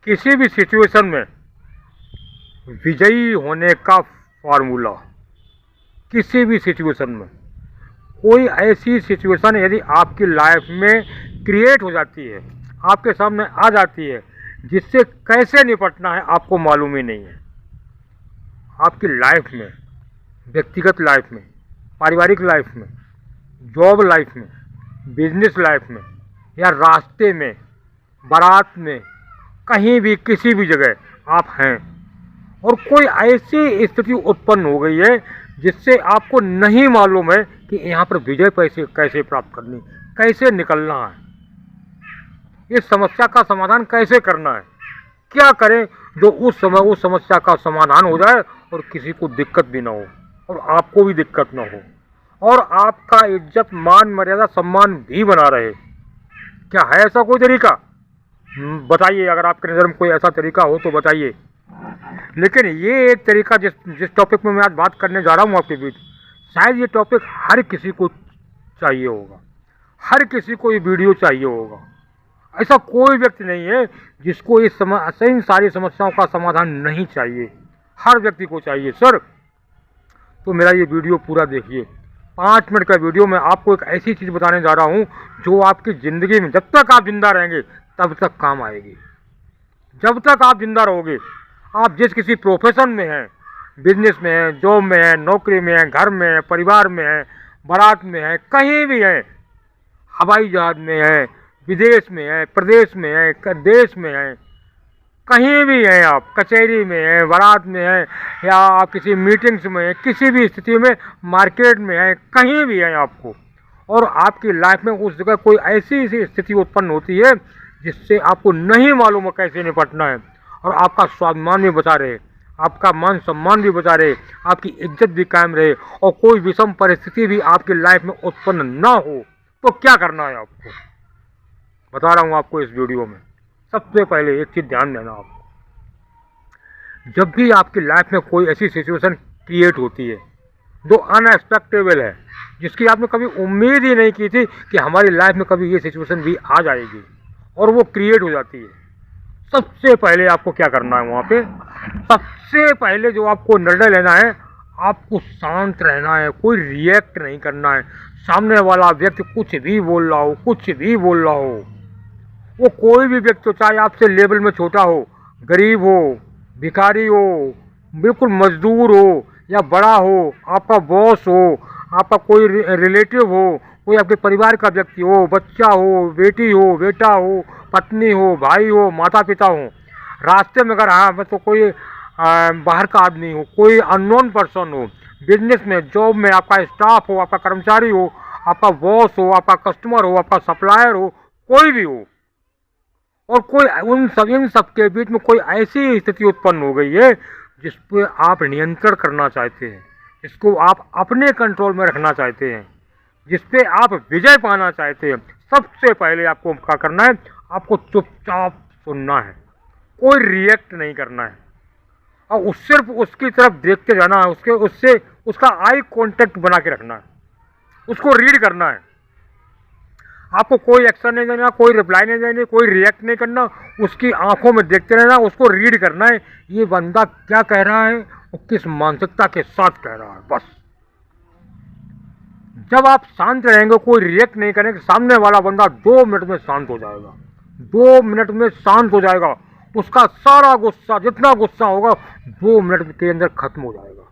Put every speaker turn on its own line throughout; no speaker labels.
किसी भी सिचुएशन में विजयी होने का फार्मूला, किसी भी सिचुएशन में, कोई ऐसी सिचुएशन यदि आपकी लाइफ में क्रिएट हो जाती है, आपके सामने आ जाती है, जिससे कैसे निपटना है आपको मालूम ही नहीं है। आपकी लाइफ में, व्यक्तिगत लाइफ में, पारिवारिक लाइफ में, जॉब लाइफ में, बिजनेस लाइफ में, या रास्ते में, बारात में, कहीं भी किसी भी जगह आप हैं और कोई ऐसी स्थिति उत्पन्न हो गई है जिससे आपको नहीं मालूम है कि यहाँ पर विजय कैसे प्राप्त करनी, कैसे निकलना है, इस समस्या का समाधान कैसे करना है, क्या करें जो उस समय उस समस्या का समाधान हो जाए और किसी को दिक्कत भी ना हो और आपको भी दिक्कत ना हो और आपका इज्जत, मान, मर्यादा, सम्मान भी बना रहे। क्या है ऐसा कोई तरीका? बताइए, अगर आपके नज़र में कोई ऐसा तरीका हो तो बताइए। लेकिन ये एक तरीका जिस टॉपिक में मैं आज बात करने जा रहा हूँ आपके बीच, शायद ये टॉपिक हर किसी को चाहिए होगा, हर किसी को ये वीडियो चाहिए होगा। ऐसा कोई व्यक्ति नहीं है जिसको इन सारी समस्याओं का समाधान नहीं चाहिए, हर व्यक्ति को चाहिए। सर, तो मेरा ये वीडियो पूरा देखिए, 5 मिनट का वीडियो। मैं आपको एक ऐसी चीज़ बताने जा रहा हूँ जो आपकी ज़िंदगी में जब तक आप जिंदा रहेंगे तब तक काम आएगी। जब तक आप जिंदा रहोगे, आप जिस किसी प्रोफेशन में हैं, बिजनेस में हैं, जॉब में हैं, नौकरी में हैं, घर में हैं, परिवार में हैं, बारात में हैं, कहीं भी हैं, हवाई जहाज में हैं, विदेश में हैं, प्रदेश में हैं, देश में हैं, कहीं भी हैं, आप कचहरी में हैं, बारात में हैं, या आप किसी मीटिंग्स में हैं, किसी भी स्थिति में, मार्केट में हैं, कहीं भी हैं आपको, और आपकी लाइफ में उस जगह कोई ऐसी स्थिति उत्पन्न होती है जिससे आपको नहीं मालूम है कैसे निपटना है और आपका स्वाभिमान भी बचा रहे, आपका मान सम्मान भी बचा रहे, आपकी इज्जत भी कायम रहे और कोई विषम परिस्थिति भी आपकी लाइफ में उत्पन्न ना हो, तो क्या करना है आपको बता रहा हूँ आपको इस वीडियो में। सबसे पहले एक चीज़ ध्यान देना आपको, जब भी आपकी लाइफ में कोई ऐसी सिचुएशन क्रिएट होती है जो अनएक्सपेक्टेबल है, जिसकी आपने कभी उम्मीद ही नहीं की थी कि हमारी लाइफ में कभी ये सिचुएशन भी आ जाएगी और वो क्रिएट हो जाती है, सबसे पहले आपको क्या करना है वहाँ पे? सबसे पहले जो आपको निर्णय लेना है, आपको शांत रहना है, कोई रिएक्ट नहीं करना है। सामने वाला व्यक्ति कुछ भी बोल रहा हो, कुछ भी बोल रहा हो, वो कोई भी व्यक्ति हो, चाहे आपसे लेवल में छोटा हो, गरीब हो, भिखारी हो, बिल्कुल मजदूर हो या बड़ा हो, आपका बॉस हो, आपका कोई रिलेटिव हो, कोई आपके परिवार का व्यक्ति हो, बच्चा हो, बेटी हो, बेटा हो, पत्नी हो, भाई हो, माता पिता हो, रास्ते में अगर हाँ तो कोई बाहर का आदमी हो, कोई अननोन पर्सन हो, बिजनेस में, जॉब में आपका स्टाफ हो, आपका कर्मचारी हो, आपका बॉस हो, आपका कस्टमर हो, आपका सप्लायर हो, कोई भी हो, और कोई इन सब के बीच में कोई ऐसी स्थिति उत्पन्न हो गई है जिस पे आप नियंत्रण करना चाहते हैं, जिसको आप अपने कंट्रोल में रखना चाहते हैं, जिस पे आप विजय पाना चाहते हैं, सबसे पहले आपको क्या करना है? आपको चुपचाप सुनना है, कोई रिएक्ट नहीं करना है और सिर्फ उसकी तरफ देखते जाना है, उससे उसका आई कांटेक्ट बना के रखना है, उसको रीड करना है। आपको कोई एक्शन नहीं देना, कोई रिप्लाई नहीं देनी, कोई रिएक्ट नहीं करना, उसकी आंखों में देखते रहना, उसको रीड करना है, ये बंदा क्या कह रहा है और किस मानसिकता के साथ कह रहा है, बस। जब आप शांत रहेंगे, कोई रिएक्ट नहीं करेंगे, सामने वाला बंदा 2 मिनट में शांत हो जाएगा, 2 मिनट में शांत हो जाएगा, उसका सारा गुस्सा, जितना गुस्सा होगा 2 मिनट के अंदर खत्म हो जाएगा,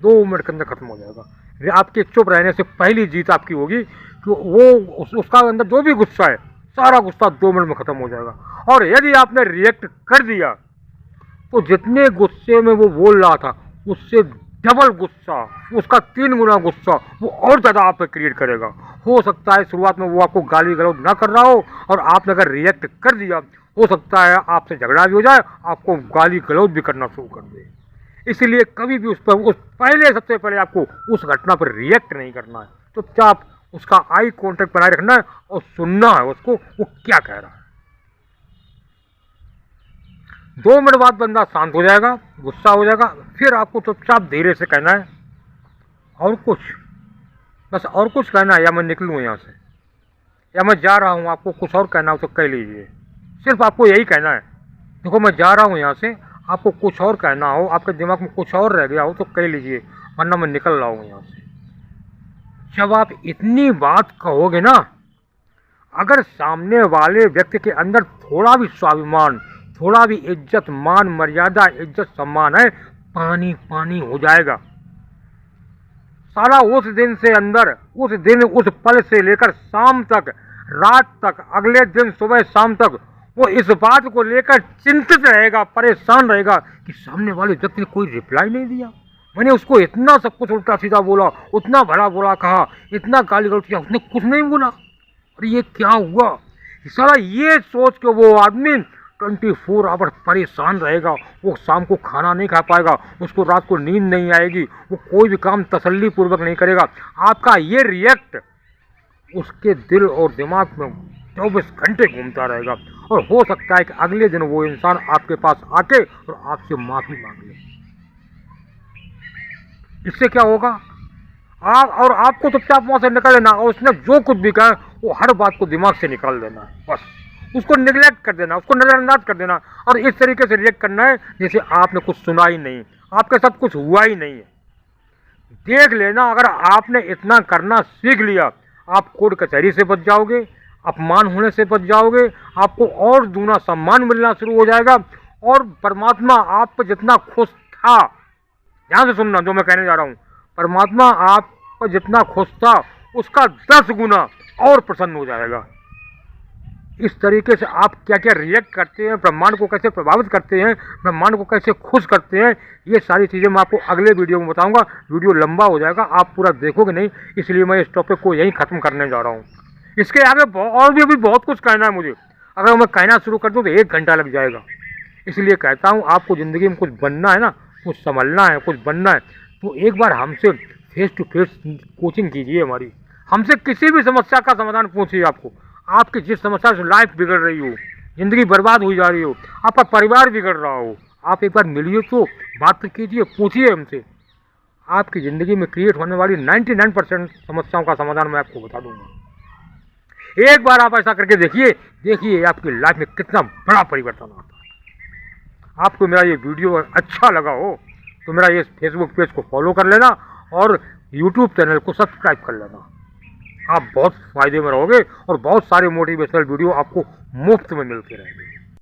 2 मिनट के अंदर खत्म हो जाएगा। आपके चुप रहने से पहली जीत आपकी होगी कि वो उसका अंदर जो भी गुस्सा है, सारा गुस्सा 2 मिनट में खत्म हो जाएगा। और यदि आपने रिएक्ट कर दिया तो जितने गुस्से में वो बोल रहा था उससे डबल गुस्सा, उसका 3 गुना गुस्सा वो और ज़्यादा आप पे क्रिएट करेगा। हो सकता है शुरुआत में वो आपको गाली गलौज ना कर रहा हो और आपने अगर रिएक्ट कर दिया, हो सकता है आपसे झगड़ा भी हो जाए, आपको गाली गलौज भी करना शुरू कर दे। इसलिए कभी भी सबसे पहले आपको उस घटना पर रिएक्ट नहीं करना है, चुपचाप उसका आई कांटेक्ट बनाए रखना है और सुनना है उसको, वो क्या कह रहा है। 2 मिनट बाद बंदा शांत हो जाएगा, गुस्सा हो जाएगा, फिर आपको चुपचाप धीरे से कहना है और कुछ, बस और कुछ कहना है, या मैं निकलूँ यहाँ से, या मैं जा रहा हूँ, आपको कुछ और कहना हो तो कह लीजिए, सिर्फ आपको यही कहना है। देखो मैं जा रहा हूँ यहाँ से, आपको कुछ और कहना हो, आपके दिमाग में कुछ और रह गया हो तो कह लीजिए, वरना मैं निकल रहा हूँ यहाँ से। जब आप इतनी बात कहोगे ना, अगर सामने वाले व्यक्ति के अंदर थोड़ा भी स्वाभिमान, थोड़ा भी इज्जत, मान, मर्यादा, इज्जत, सम्मान है, पानी पानी हो जाएगा। सारा उस दिन से अंदर, उस दिन, उस पल से लेकर शाम तक, रात तक, अगले दिन सुबह शाम तक वो इस बात को लेकर चिंतित रहेगा, परेशान रहेगा कि सामने वाले व्यक्ति ने कोई रिप्लाई नहीं दिया, मैंने उसको इतना सब कुछ उल्टा सीधा बोला, उतना भला बोला कहा, इतना गाली गलौज किया, उसने कुछ नहीं बोला, और ये क्या हुआ। सारा ये सोच के वो आदमी 24 आवर परेशान रहेगा, वो शाम को खाना नहीं खा पाएगा, उसको रात को नींद नहीं आएगी, वो कोई भी काम तसल्ली पूर्वक नहीं करेगा। आपका ये रिएक्ट उसके दिल और दिमाग में 24 घंटे घूमता रहेगा, और हो सकता है कि अगले दिन वो इंसान आपके पास आके और आपसे माफ़ी मांग ले। इससे क्या होगा, आप और आपको चुपचाप वहाँ से निकल लेना, और उसने जो कुछ भी कहा वो हर बात को दिमाग से निकाल देना है, बस उसको निगलेक्ट कर देना, उसको नज़रअंदाज कर देना, और इस तरीके से रिएक्ट करना है जैसे आपने कुछ सुना ही नहीं, आपके साथ कुछ हुआ ही नहीं है। देख लेना, अगर आपने इतना करना सीख लिया, आप कोर्ट कचहरी से बच जाओगे, अपमान होने से बच जाओगे, आपको और दूना सम्मान मिलना शुरू हो जाएगा, और परमात्मा आप पर जितना खुश था, ध्यान से सुनना जो मैं कहने जा रहा हूँ, परमात्मा आप पर जितना खुश था उसका 10 गुना और प्रसन्न हो जाएगा। इस तरीके से आप क्या क्या रिएक्ट करते हैं, ब्रह्मांड को कैसे प्रभावित करते हैं, ब्रह्मांड को कैसे खुश करते हैं, ये सारी चीज़ें मैं आपको अगले वीडियो में बताऊंगा। वीडियो लंबा हो जाएगा, आप पूरा देखोगे नहीं, इसलिए मैं इस टॉपिक को यहीं ख़त्म करने जा रहा हूँ। इसके आगे और भी अभी बहुत कुछ कहना है मुझे, अगर मैं कहना शुरू कर दूँ तो 1 घंटा लग जाएगा। इसलिए कहता हूँ, आपको ज़िंदगी में कुछ बनना है ना, कुछ संभलना है, कुछ बनना है, तो एक बार हमसे फेस टू फेस कोचिंग कीजिए हमारी। हमसे किसी भी समस्या का समाधान पूछिए। आपकी जिस समस्या से लाइफ बिगड़ रही हो, ज़िंदगी बर्बाद हुई जा रही हो, आपका परिवार बिगड़ रहा हो, आप एक बार मिलिए तो बात कीजिए, पूछिए हमसे। आपकी ज़िंदगी में क्रिएट होने वाली 99% समस्याओं का समाधान मैं आपको बता दूंगा। एक बार आप ऐसा करके देखिए आपकी लाइफ में कितना बड़ा परिवर्तन आता है। आपको मेरा ये वीडियो अच्छा लगा हो तो मेरा ये फेसबुक पेज को फॉलो कर लेना, और यूट्यूब चैनल को सब्सक्राइब कर लेना। आप बहुत फ़ायदे में रहोगे, और बहुत सारे मोटिवेशनल वीडियो आपको मुफ्त में मिलते रहेंगे।